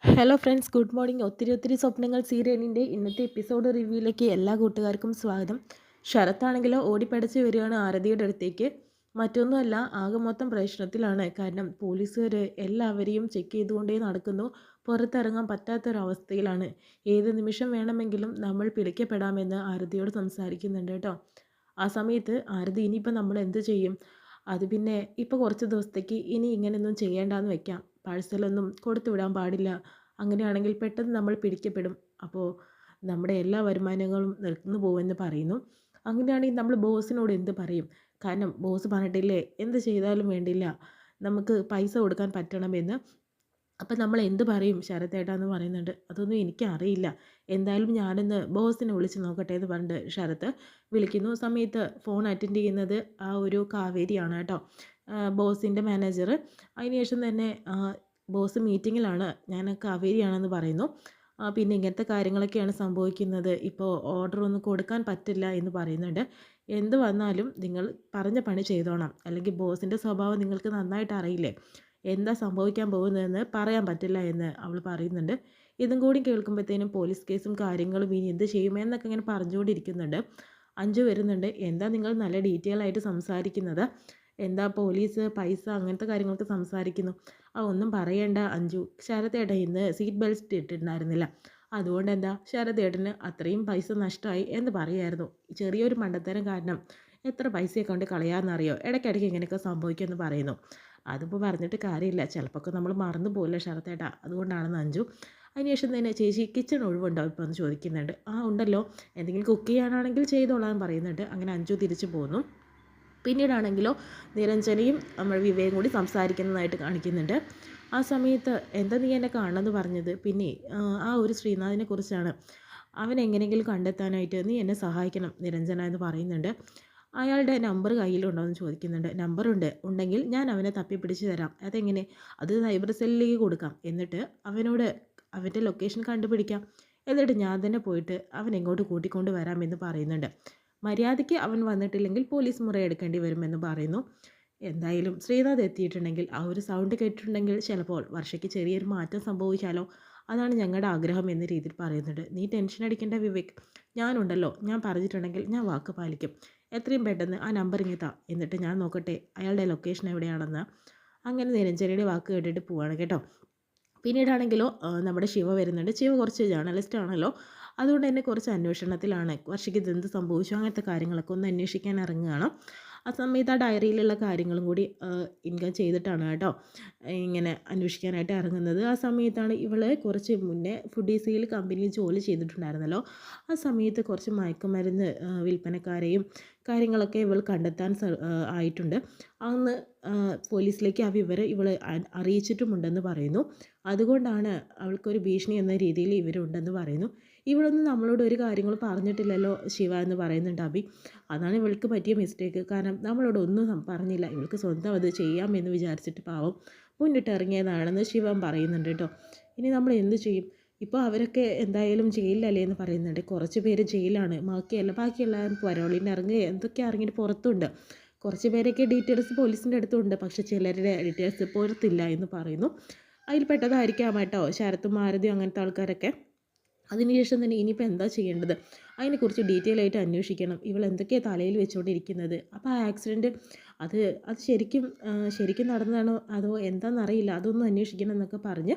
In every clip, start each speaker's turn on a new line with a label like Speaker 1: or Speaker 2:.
Speaker 1: Hello friends, good morning. ഒത്തിരി സ്വപ്നങ്ങൾ സീരിയലിൻ്റെ ഇന്നത്തെ എപ്പിസോഡ് റിവ്യൂയിലേക്ക് എല്ലാ കൂട്ടുകാർക്കും സ്വാഗതം. ശരത്താണെങ്കിലോ ഓടിപ്പടച്ച് വരികയാണ് ആരതിയുടെ അടുത്തേക്ക്. മറ്റൊന്നുമല്ല, ആകെ മൊത്തം പ്രശ്നത്തിലാണ്. കാരണം പോലീസുകാർ എല്ലാവരെയും ചെക്ക് ചെയ്തുകൊണ്ടേ നടക്കുന്നു. പുറത്തിറങ്ങാൻ പറ്റാത്തൊരവസ്ഥയിലാണ്. ഏത് നിമിഷം വേണമെങ്കിലും നമ്മൾ പിടിക്കപ്പെടാമെന്ന് ആരതിയോട് സംസാരിക്കുന്നുണ്ട് കേട്ടോ. ആ സമയത്ത് ആരതി, ഇനിയിപ്പോൾ നമ്മൾ എന്ത് ചെയ്യും? അത് പിന്നെ ഇപ്പോൾ കുറച്ച് ദിവസത്തേക്ക് ഇനി ഇങ്ങനെയൊന്നും ചെയ്യേണ്ടെന്ന് വെക്കാം. പാഴ്സലൊന്നും കൊടുത്തു വിടാൻ പാടില്ല. അങ്ങനെയാണെങ്കിൽ പെട്ടെന്ന് നമ്മൾ പിടിക്കപ്പെടും. അപ്പോൾ നമ്മുടെ എല്ലാ വരുമാനങ്ങളും നിന്നു പോകുമെന്ന് പറയുന്നു. അങ്ങനെയാണെങ്കിൽ നമ്മൾ ബോസിനോട് എന്ത് പറയും? കാരണം ബോസ് പറഞ്ഞിട്ടില്ലേ, എന്ത് ചെയ്താലും വേണ്ടില്ല, നമുക്ക് പൈസ കൊടുക്കാൻ പറ്റണമെന്ന്. അപ്പം നമ്മൾ എന്ത് പറയും ശരത്തേട്ടാന്ന് പറയുന്നുണ്ട്. അതൊന്നും എനിക്കറിയില്ല, എന്തായാലും ഞാനൊന്ന് ബോസിനെ വിളിച്ച് നോക്കട്ടെ എന്ന് പറഞ്ഞിട്ട് ശരത്ത് വിളിക്കുന്നു. സമയത്ത് ഫോൺ അറ്റൻഡ് ചെയ്യുന്നത് ആ ഒരു കാവേരിയാണ് കേട്ടോ, ബോസിൻ്റെ മാനേജർ. അതിനുശേഷം തന്നെ ബോസ് മീറ്റിങ്ങിലാണ്, ഞാൻ കാവേരിയാണെന്ന് പറയുന്നു. പിന്നെ ഇങ്ങനത്തെ കാര്യങ്ങളൊക്കെയാണ് സംഭവിക്കുന്നത്, ഇപ്പോൾ ഓർഡർ ഒന്നും കൊടുക്കാൻ പറ്റില്ല എന്ന് പറയുന്നുണ്ട്. എന്ത് വന്നാലും നിങ്ങൾ പറഞ്ഞ പണി ചെയ്തോണം, അല്ലെങ്കിൽ ബോസിൻ്റെ സ്വഭാവം നിങ്ങൾക്ക് നന്നായിട്ട് അറിയില്ലേ, എന്താ സംഭവിക്കാൻ പോകുന്നതെന്ന് പറയാൻ പറ്റില്ല എന്ന് അവൾ പറയുന്നുണ്ട്. ഇതും കൂടി കേൾക്കുമ്പോഴത്തേനും പോലീസ് കേസും കാര്യങ്ങളും ഇനി എന്ത് ചെയ്യുമെന്നൊക്കെ ഇങ്ങനെ പറഞ്ഞുകൊണ്ടിരിക്കുന്നുണ്ട്. അഞ്ചു വരുന്നുണ്ട്. എന്താ നിങ്ങൾ നല്ല ഡീറ്റെയിൽ ആയിട്ട് സംസാരിക്കുന്നത്? എന്താ പോലീസ് പൈസ അങ്ങനത്തെ കാര്യങ്ങളൊക്കെ സംസാരിക്കുന്നു? ഒന്നും പറയണ്ട അഞ്ചു, ശരത്തേട്ടൻ ഇന്ന് സീറ്റ് ബെൽറ്റ് ഇട്ടിട്ടുണ്ടായിരുന്നില്ല, അതുകൊണ്ട് എന്താ ശരത്തേട്ടന് അത്രയും പൈസ നഷ്ടമായി എന്ന് പറയായിരുന്നു. ചെറിയൊരു മണ്ടത്തരം കാരണം എത്ര പൈസയെ കൊണ്ട് കളയാമെന്നറിയോ, ഇടയ്ക്കിടയ്ക്ക് ഇങ്ങനെയൊക്കെ സംഭവിക്കുമെന്ന് പറയുന്നു. അതിപ്പോൾ പറഞ്ഞിട്ട് കാര്യമില്ല, ചിലപ്പോൾ നമ്മൾ മറന്നു പോകില്ല ശരത്തേട്ടാ, അതുകൊണ്ടാണെന്ന് അഞ്ചു. അതിനുശേഷം തന്നെ ചേച്ചി കിച്ചൺ ഒഴിവുണ്ടോ ഇപ്പോൾ എന്ന് ചോദിക്കുന്നുണ്ട്. ഉണ്ടല്ലോ, എന്തെങ്കിലും കുക്ക് ചെയ്യാനാണെങ്കിൽ ചെയ്തോളാൻ പറയുന്നുണ്ട്. അങ്ങനെ അഞ്ചു തിരിച്ചു പോന്നു. പിന്നീടാണെങ്കിലോ നിരഞ്ജനയും നമ്മൾ വിവേകും കൂടി സംസാരിക്കുന്നതായിട്ട് കാണിക്കുന്നുണ്ട്. ആ സമയത്ത് എന്താ നീ എന്നെ കാണണമെന്ന് പറഞ്ഞത്? പിന്നെ ആ ഒരു ശ്രീനാഥിനെ കുറിച്ചാണ്, അവൻ എങ്ങനെയെങ്കിലും കണ്ടെത്താനായിട്ട് നീ എന്നെ സഹായിക്കണം നിരഞ്ജന എന്ന് പറയുന്നുണ്ട്. അയാളുടെ നമ്പർ കയ്യിലുണ്ടോ എന്ന് ചോദിക്കുന്നുണ്ട്. നമ്പറുണ്ട്, ഉണ്ടെങ്കിൽ ഞാൻ അവനെ തപ്പിപ്പിടിച്ച് തരാം. അതെങ്ങനെ? അത് സൈബർ സെല്ലിലേക്ക് കൊടുക്കാം, എന്നിട്ട് അവനോട് അവൻ്റെ ലൊക്കേഷൻ കണ്ടുപിടിക്കാം, എന്നിട്ട് ഞാൻ തന്നെ പോയിട്ട് അവൻ എങ്ങോട്ട് കൂട്ടിക്കൊണ്ട് വരാമെന്ന് പറയുന്നുണ്ട്. മര്യാദയ്ക്ക് അവൻ വന്നിട്ടില്ലെങ്കിൽ പോലീസ് മുറയെടുക്കേണ്ടി വരുമെന്ന് പറയുന്നു. എന്തായാലും ശ്രീനാഥ് എത്തിയിട്ടുണ്ടെങ്കിൽ, ആ ഒരു സൗണ്ട് കേട്ടിട്ടുണ്ടെങ്കിൽ ചിലപ്പോൾ വർഷയ്ക്ക് ചെറിയൊരു മാറ്റം സംഭവിച്ചാലോ, അതാണ് ഞങ്ങളുടെ ആഗ്രഹം എന്ന രീതിയിൽ പറയുന്നുണ്ട്. നീ ടെൻഷൻ അടിക്കേണ്ട വിവേക്, ഞാനുണ്ടല്ലോ, ഞാൻ പറഞ്ഞിട്ടുണ്ടെങ്കിൽ ഞാൻ വാക്ക് പാലിക്കും. എത്രയും പെട്ടെന്ന് ആ നമ്പർ ഇങ്ങെത്താ, എന്നിട്ട് ഞാൻ നോക്കട്ടെ അയാളുടെ ലൊക്കേഷൻ എവിടെയാണെന്ന്. അങ്ങനെ നിരഞ്ജനയുടെ വാക്ക് കേട്ടിട്ട് പോവാണ് കേട്ടോ. പിന്നീടാണെങ്കിലോ നമ്മുടെ ശിവ വരുന്നുണ്ട്. ശിവ കുറച്ച് ജേർണലിസ്റ്റ് ആണല്ലോ, അതുകൊണ്ട് തന്നെ കുറച്ച് അന്വേഷണത്തിലാണ്. വർഷയ്ക്ക് ഇതെന്ത് സംഭവിച്ചു അങ്ങനത്തെ കാര്യങ്ങളൊക്കെ ഒന്ന് അന്വേഷിക്കാൻ ഇറങ്ങുകയാണ്. ആ സമയത്ത് ആ ഡയറിയിലുള്ള കാര്യങ്ങളും കൂടി ഇൻകം ചെയ്തിട്ടാണ് കേട്ടോ ഇങ്ങനെ അന്വേഷിക്കാനായിട്ട് ഇറങ്ങുന്നത്. ആ സമയത്താണ് ഇവൾ കുറച്ച് മുന്നേ ഫുഡീസിയിൽ കമ്പനിയിൽ ജോലി ചെയ്തിട്ടുണ്ടായിരുന്നല്ലോ, ആ സമയത്ത് കുറച്ച് മയക്കുമരുന്ന് വിൽപ്പനക്കാരെയും കാര്യങ്ങളൊക്കെ ഇവൾ കണ്ടെത്താൻ ആയിട്ടുണ്ട്. അന്ന് പോലീസിലേക്ക് ആ വിവരം ഇവൾ അറിയിച്ചിട്ടുമുണ്ടെന്ന് പറയുന്നു. അതുകൊണ്ടാണ് അവൾക്കൊരു ഭീഷണി എന്ന രീതിയിൽ ഇവരുണ്ടെന്ന് പറയുന്നു. ഇവളൊന്നും നമ്മളോട് ഒരു കാര്യങ്ങളും പറഞ്ഞിട്ടില്ലല്ലോ ശിവ എന്ന് പറയുന്നുണ്ട് അഭി. അതാണ് ഇവൾക്ക് പറ്റിയ മിസ്റ്റേക്ക്. കാരണം നമ്മളോട് ഒന്നും പറഞ്ഞില്ല, ഇവൾക്ക് സ്വന്തം അത് ചെയ്യാമെന്ന് വിചാരിച്ചിട്ട് പാവം മുന്നിട്ട് ഇറങ്ങിയതാണെന്ന് ശിവൻ പറയുന്നുണ്ട് കേട്ടോ. ഇനി നമ്മൾ എന്ത് ചെയ്യും? ഇപ്പോൾ അവരൊക്കെ എന്തായാലും ജയിലിലല്ലേ എന്ന് പറയുന്നുണ്ട്. കുറച്ച് പേര് ജയിലാണ്, ബാക്കിയുള്ള പരോളിന് ഇറങ്ങുക എന്തൊക്കെ ഇറങ്ങിയിട്ട് പുറത്തുണ്ട്. കുറച്ച് പേരൊക്കെ ഡീറ്റെയിൽസ് പോലീസിൻ്റെ അടുത്തുണ്ട്, പക്ഷേ ചിലരുടെ ഡീറ്റെയിൽസ് പുറത്തില്ല എന്ന് പറയുന്നു. അതിൽ പെട്ടതായിരിക്കാം കേട്ടോ ശരത്തും മാരുതിയും അങ്ങനത്തെ ആൾക്കാരൊക്കെ. അതിനുശേഷം തന്നെ ഇനിയിപ്പോൾ എന്താ ചെയ്യേണ്ടത്? അതിനെക്കുറിച്ച് ഡീറ്റെയിൽ ആയിട്ട് അന്വേഷിക്കണം. ഇവൾ എന്തൊക്കെയാണ് തലയിൽ വെച്ചുകൊണ്ടിരിക്കുന്നത്? അപ്പോൾ ആ ആക്സിഡൻറ്റ് അത് അത് ശരിക്കും നടന്നതാണോ അതോ എന്താണെന്നറിയില്ല, അതൊന്നും അന്വേഷിക്കണം എന്നൊക്കെ പറഞ്ഞ്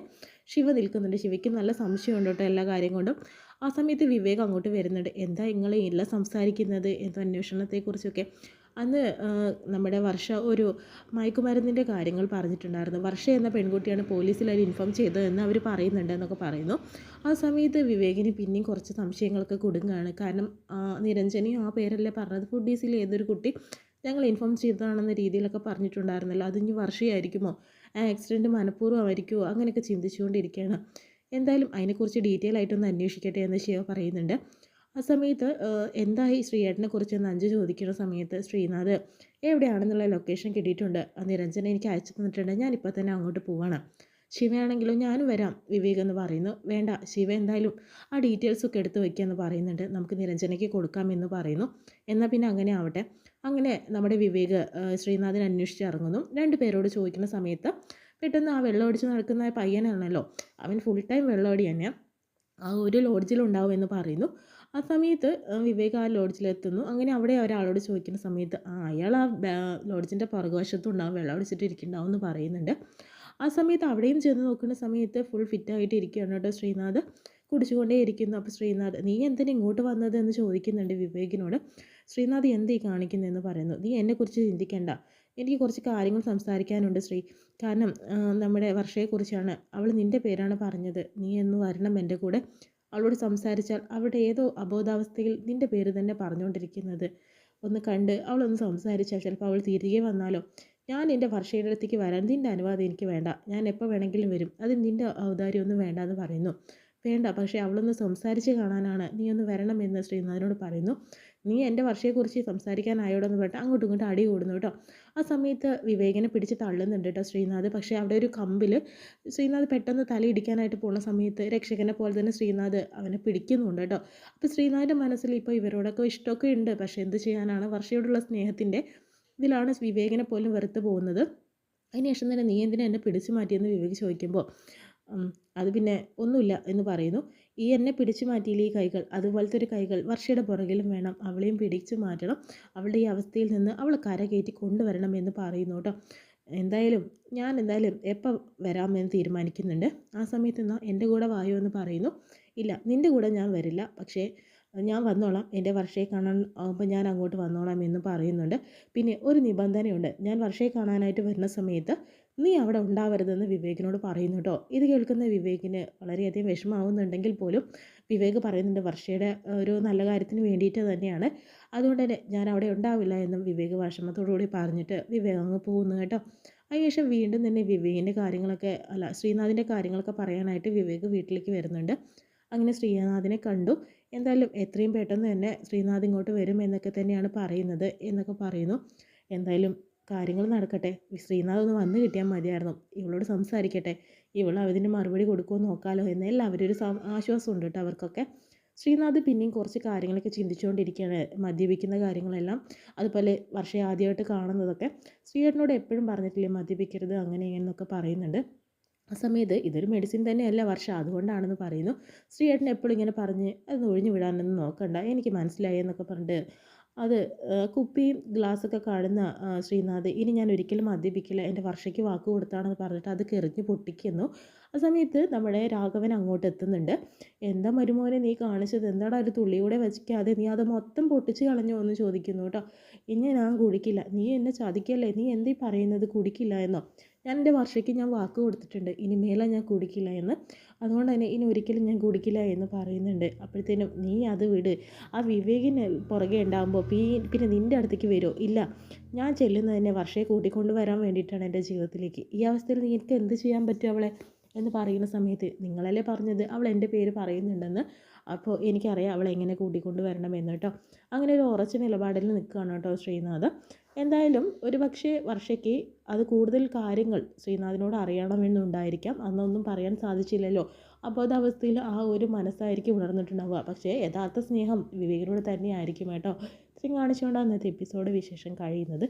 Speaker 1: ശിവ നിൽക്കുന്നുണ്ട്. ശിവയ്ക്ക് നല്ല സംശയമുണ്ട് കേട്ടോ എല്ലാ കാര്യം കൊണ്ടും. ആ സമയത്ത് വിവേക് അങ്ങോട്ട് വരുന്നുണ്ട്. എന്താ നിങ്ങൾ എല്ലാം സംസാരിക്കുന്നത്, എന്തോ അന്വേഷണത്തെക്കുറിച്ചൊക്കെ? അന്ന് നമ്മുടെ വർഷ ഒരു മയക്കുമരുന്നിൻ്റെ കാര്യങ്ങൾ പറഞ്ഞിട്ടുണ്ടായിരുന്നു. വർഷ എന്ന പെൺകുട്ടിയാണ് പോലീസിൽ അത് ഇൻഫോം ചെയ്തതെന്ന് അവർ പറയുന്നുണ്ട് എന്നൊക്കെ പറയുന്നു. ആ സമയത്ത് വിവേകിന് പിന്നെയും കുറച്ച് സംശയങ്ങളൊക്കെ കുടുങ്ങുകയാണ്. കാരണം നിരഞ്ജനയും ആ പേരല്ലേ പറഞ്ഞത്, ഫുഡീസിൽ ഏതൊരു കുട്ടി ഞങ്ങൾ ഇൻഫോം ചെയ്തതാണെന്ന രീതിയിലൊക്കെ പറഞ്ഞിട്ടുണ്ടായിരുന്നല്ലോ, അതിന് വർഷയായിരിക്കുമോ? ആക്സിഡൻറ്റ് മനഃപൂർവ്വമായിരിക്കുമോ? അങ്ങനെയൊക്കെ ചിന്തിച്ചുകൊണ്ടിരിക്കുകയാണ്. എന്തായാലും അതിനെക്കുറിച്ച് ഡീറ്റെയിൽ ആയിട്ടൊന്ന് അന്വേഷിക്കട്ടെ എന്ന് ശിവ പറയുന്നുണ്ട്. ആ സമയത്ത് എന്തായി ശ്രീയേട്ടനെ കുറിച്ചെന്ന് അഞ്ച് ചോദിക്കുന്ന സമയത്ത് ശ്രീനാഥ് എവിടെയാണെന്നുള്ള ലൊക്കേഷൻ കിട്ടിയിട്ടുണ്ട്, നിരഞ്ജന എനിക്ക് അയച്ചു തന്നിട്ടുണ്ട്, ഞാനിപ്പോൾ തന്നെ അങ്ങോട്ട് പോവാണ്. ശിവയാണെങ്കിലും ഞാനും വരാം വിവേക് എന്ന് പറയുന്നു. വേണ്ട, ശിവ എന്തായാലും ആ ഡീറ്റെയിൽസൊക്കെ എടുത്ത് വയ്ക്കാമെന്ന് പറയുന്നുണ്ട്, നമുക്ക് നിരഞ്ജനയ്ക്ക് കൊടുക്കാമെന്ന് പറയുന്നു. എന്നാൽ പിന്നെ അങ്ങനെ ആവട്ടെ. അങ്ങനെ നമ്മുടെ വിവേക് ശ്രീനാഥിനെ അന്വേഷിച്ച് ഇറങ്ങുന്നു. രണ്ട് പേരോട് ചോദിക്കുന്ന സമയത്ത് പെട്ടെന്ന് ആ വെള്ളം അടിച്ച് നടക്കുന്ന പയ്യനാണല്ലോ, അവൻ ഫുൾ ടൈം വെള്ളമടി തന്നെയാണ്, ആ ഒരു ലോഡ്ജിലുണ്ടാവുമെന്ന് പറയുന്നു. ആ സമയത്ത് വിവേക് ആ ലോഡ്ജിലെത്തുന്നു. അങ്ങനെ അവിടെ ഒരാളോട് ചോദിക്കുന്ന സമയത്ത് അയാൾ ആ ലോഡ്ജിൻ്റെ പുറകുവശത്തും ഉണ്ടാവും, വെള്ളം അടിച്ചിട്ട് ഇരിക്കുന്നുണ്ടാവും എന്ന് പറയുന്നുണ്ട്. ആ സമയത്ത് അവിടെയും ചെന്ന് നോക്കുന്ന സമയത്ത് ഫുൾ ഫിറ്റായിട്ട് ഇരിക്കുകയാണ് കേട്ടോ ശ്രീനാഥ്, കുടിച്ചുകൊണ്ടേ ഇരിക്കുന്നു. അപ്പോൾ ശ്രീനാഥ്, നീ എന്തിനാ ഇങ്ങോട്ട് വന്നത് എന്ന് ചോദിക്കുന്നുണ്ട് വിവേകിനോട്. ശ്രീനാഥ്, എന്തീ കാണിക്കുന്നതെന്ന് പറയുന്നു. നീ എന്നെക്കുറിച്ച് ചിന്തിക്കേണ്ട, എനിക്ക് കുറച്ച് കാര്യങ്ങൾ സംസാരിക്കാനുണ്ട് ശ്രീ. കാരണം നമ്മുടെ വർഷയെക്കുറിച്ചാണ്. അവൾ നിൻ്റെ പേരാണ് പറഞ്ഞത്, നീ എന്ന് വരണം എൻ്റെ കൂടെ. അവളോട് സംസാരിച്ചാൽ അവിടെ ഏതോ അബോധാവസ്ഥയിൽ നിൻ്റെ പേര് തന്നെ പറഞ്ഞുകൊണ്ടിരിക്കുന്നത്. ഒന്ന് കണ്ട് അവളൊന്ന് സംസാരിച്ചാൽ ചിലപ്പോൾ അവൾ തിരികെ വന്നാലോ. ഞാൻ എൻ്റെ വർഷയുടെ അടുത്തേക്ക് വരാൻ നിൻ്റെ അനുവാദം എനിക്ക് വേണ്ട, ഞാൻ എപ്പോൾ വേണമെങ്കിലും വരും, അതിന് നിൻ്റെ ഔദാര്യമൊന്നും വേണ്ട എന്ന് പറയുന്നു. വേണ്ട, പക്ഷേ അവളൊന്ന് സംസാരിച്ച് കാണാനാണ്, നീ ഒന്ന് വരണമെന്ന് ശ്രീനാഥിനോട് പറയുന്നു. നീ എൻ്റെ വർഷയെക്കുറിച്ച് സംസാരിക്കാനായോടെന്ന് പറഞ്ഞിട്ട് അങ്ങോട്ടും ഇങ്ങോട്ടും അടി കൂടുന്നു കേട്ടോ. ആ സമയത്ത് വിവേകിനെ പിടിച്ച് തള്ളുന്നുണ്ട് കേട്ടോ ശ്രീനാഥ്. പക്ഷേ അവിടെ ഒരു കമ്പിൽ ശ്രീനാഥ് പെട്ടെന്ന് തലയിടിക്കാനായിട്ട് പോകുന്ന സമയത്ത് രക്ഷകനെ പോലെ തന്നെ ശ്രീനാഥ് അവനെ പിടിക്കുന്നുണ്ട് കേട്ടോ. അപ്പോൾ ശ്രീനാഥിൻ്റെ മനസ്സിൽ ഇപ്പോൾ ഇവരോടൊക്കെ ഇഷ്ടമൊക്കെ ഉണ്ട്, പക്ഷേ എന്ത് ചെയ്യാനാണ്, വർഷയോടുള്ള സ്നേഹത്തിൻ്റെ ഇതിലാണ് വിവേകിനെ പോലും വെറുത്ത് പോകുന്നത്. അതിനുശേഷം തന്നെ നീ എന്തിനാ എന്നെ പിടിച്ചു മാറ്റിയെന്ന് വിവേക് ചോദിക്കുമ്പോൾ അത് പിന്നെ ഒന്നുമില്ല എന്ന് പറയുന്നു. ഈ എന്നെ പിടിച്ചു മാറ്റിയില്ല ഈ കൈകൾ, അതുപോലത്തെ ഒരു കൈകൾ വർഷയുടെ പുറകിലും വേണം, അവളെയും പിടിച്ചു മാറ്റണം, അവളുടെ ഈ അവസ്ഥയിൽ നിന്ന് അവൾ കരകയറ്റി കൊണ്ടുവരണം എന്ന് പറയുന്നു കേട്ടോ. ഞാൻ എന്തായാലും എപ്പോൾ വരാമെന്ന് തീരുമാനിക്കുന്നുണ്ട്. ആ സമയത്ത് എന്നാൽ എൻ്റെ കൂടെ വായോ എന്ന് പറയുന്നു. ഇല്ല, നിൻ്റെ കൂടെ ഞാൻ വരില്ല, പക്ഷേ ഞാൻ വന്നോളാം, എൻ്റെ വർഷയെ കാണാൻ ആകുമ്പോൾ ഞാൻ അങ്ങോട്ട് വന്നോളാം എന്ന് പറയുന്നുണ്ട്. പിന്നെ ഒരു നിബന്ധനയുണ്ട്, ഞാൻ വർഷയെ കാണാനായിട്ട് വരുന്ന സമയത്ത് നീ അവിടെ ഉണ്ടാവരുതെന്ന് വിവേകിനോട് പറയുന്നു കേട്ടോ. ഇത് കേൾക്കുന്ന വിവേകിന് വളരെയധികം വിഷമാവുന്നുണ്ടെങ്കിൽ പോലും വിവേക് പറയുന്നുണ്ട് വർഷയുടെ ഒരു നല്ല കാര്യത്തിന് വേണ്ടിയിട്ട് തന്നെയാണ്, അതുകൊണ്ട് തന്നെ ഞാൻ അവിടെ ഉണ്ടാവില്ല എന്നും വിവേക് വിഷമത്തോടുകൂടി പറഞ്ഞിട്ട് വിവേക് അങ്ങ് പോകുന്നു കേട്ടോ. അതിനുശേഷം വീണ്ടും തന്നെ ശ്രീനാഥിൻ്റെ കാര്യങ്ങളൊക്കെ പറയാനായിട്ട് വിവേക് വീട്ടിലേക്ക് വരുന്നുണ്ട്. അങ്ങനെ ശ്രീനാഥിനെ കണ്ടു. എന്തായാലും എത്രയും പെട്ടെന്ന് തന്നെ ശ്രീനാഥ് ഇങ്ങോട്ട് വരും എന്നൊക്കെ തന്നെയാണ് പറയുന്നത് എന്നൊക്കെ പറയുന്നു. എന്തായാലും കാര്യങ്ങൾ നടക്കട്ടെ, ശ്രീനാഥ് ഒന്ന് വന്നു കിട്ടിയാൽ മതിയായിരുന്നു, ഇവളോട് സംസാരിക്കട്ടെ, ഇവൾ അതിന് മറുപടി കൊടുക്കുമോ നോക്കാലോ എന്ന് എല്ലാവരും ഒരു ആശ്വാസം ഉണ്ട് കേട്ടോ അവർക്കൊക്കെ. ശ്രീനാഥ് പിന്നെയും കുറച്ച് കാര്യങ്ങളൊക്കെ ചിന്തിച്ചുകൊണ്ടിരിക്കുകയാണ്, മദ്യപിക്കുന്ന കാര്യങ്ങളെല്ലാം, അതുപോലെ വർഷയെ ആദ്യമായിട്ട് കാണുന്നതൊക്കെ. ശ്രീയേട്ടനോട് എപ്പോഴും പറഞ്ഞിട്ടില്ലേ മദ്യപിക്കരുത് അങ്ങനെ ഇങ്ങനെയെന്നൊക്കെ പറയുന്നുണ്ട്. ആ സമയത്ത് ഇതൊരു മെഡിസിൻ തന്നെയല്ല വർഷ, അതുകൊണ്ടാണെന്ന് പറയുന്നു. ശ്രീയേട്ടൻ എപ്പോഴും ഇങ്ങനെ പറഞ്ഞ് അത് ഒഴിഞ്ഞു വിടാനൊന്നും നോക്കണ്ട, എനിക്ക് മനസ്സിലായി എന്നൊക്കെ പറഞ്ഞിട്ട് അത് കുപ്പിയും ഗ്ലാസ്സൊക്കെ കാണുന്ന ശ്രീനാഥ്, ഇനി ഞാൻ ഒരിക്കലും മദ്യപിക്കില്ല, എൻ്റെ വർഷയ്ക്ക് വാക്ക് കൊടുത്താണെന്ന് പറഞ്ഞിട്ട് അത് കെറിഞ്ഞ് പൊട്ടിക്കുന്നു. ആ സമയത്ത് നമ്മുടെ രാഘവൻ അങ്ങോട്ട് എത്തുന്നുണ്ട്. എന്താ മരുമോനെ നീ കാണിച്ചത്, എന്താടാ ഒരു തുള്ളി കൂടെ വെച്ചിക്കാതെ നീ അത് മൊത്തം പൊട്ടിച്ച് കളഞ്ഞോ എന്ന് ചോദിക്കുന്നു കേട്ടോ. ഇനി ഞാൻ കുടിക്കില്ല, നീ എന്നെ ചതിക്കല്ലേ, നീ എന്തീ പറയുന്നത്, കുടിക്കില്ല എന്നോ, ഞാൻ എൻ്റെ വർഷയ്ക്ക് ഞാൻ വാക്ക് കൊടുത്തിട്ടുണ്ട്, ഇനി മേലെ ഞാൻ കുടിക്കില്ല എന്ന്, അതുകൊണ്ട് തന്നെ ഇനി ഒരിക്കലും ഞാൻ കുടിക്കില്ല എന്ന് പറയുന്നുണ്ട്. അപ്പോഴത്തേനും നീ അത് വിട്, ആ വിവേകിന് പുറകെ ഉണ്ടാകുമ്പോൾ പിന്നെ നിൻ്റെ അടുത്തേക്ക് വരുമോ, ഇല്ല, ഞാൻ ചെല്ലുന്നത് തന്നെ വർഷയെ കൂട്ടിക്കൊണ്ട് വരാൻ വേണ്ടിയിട്ടാണ് എൻ്റെ ജീവിതത്തിലേക്ക്, ഈ അവസ്ഥയിൽ നിനക്ക് എന്ത് ചെയ്യാൻ പറ്റും അവളെ എന്ന് പറയുന്ന സമയത്ത് നിങ്ങളല്ലേ പറഞ്ഞത് അവൾ എൻ്റെ പേര് പറയുന്നുണ്ടെന്ന്, അപ്പോൾ എനിക്കറിയാം അവളെ എങ്ങനെ കൂട്ടിക്കൊണ്ട് വരണമെന്ന് കേട്ടോ. അങ്ങനെ ഒരു ഉറച്ച നിലപാടിൽ നിൽക്കുകയാണ് കേട്ടോ ശ്രീനാഥ്. എന്തായാലും ഒരു പക്ഷേ വർഷയ്ക്ക് അത് കൂടുതൽ കാര്യങ്ങൾ ശ്രീനാഥിനോട് അറിയണമെന്നുണ്ടായിരിക്കാം, അന്നൊന്നും പറയാൻ സാധിച്ചില്ലല്ലോ, അബോധാവസ്ഥയിൽ ആ ഒരു മനസ്സായിരിക്കും ഉണർന്നിട്ടുണ്ടാവുക, പക്ഷേ യഥാർത്ഥ സ്നേഹം വിവേകിനോട് തന്നെയായിരിക്കും കേട്ടോ. ഇത്രയും കാണിച്ചുകൊണ്ടാണ് ഇന്നത്തെ എപ്പിസോഡ് വിശേഷം കഴിയുന്നത്.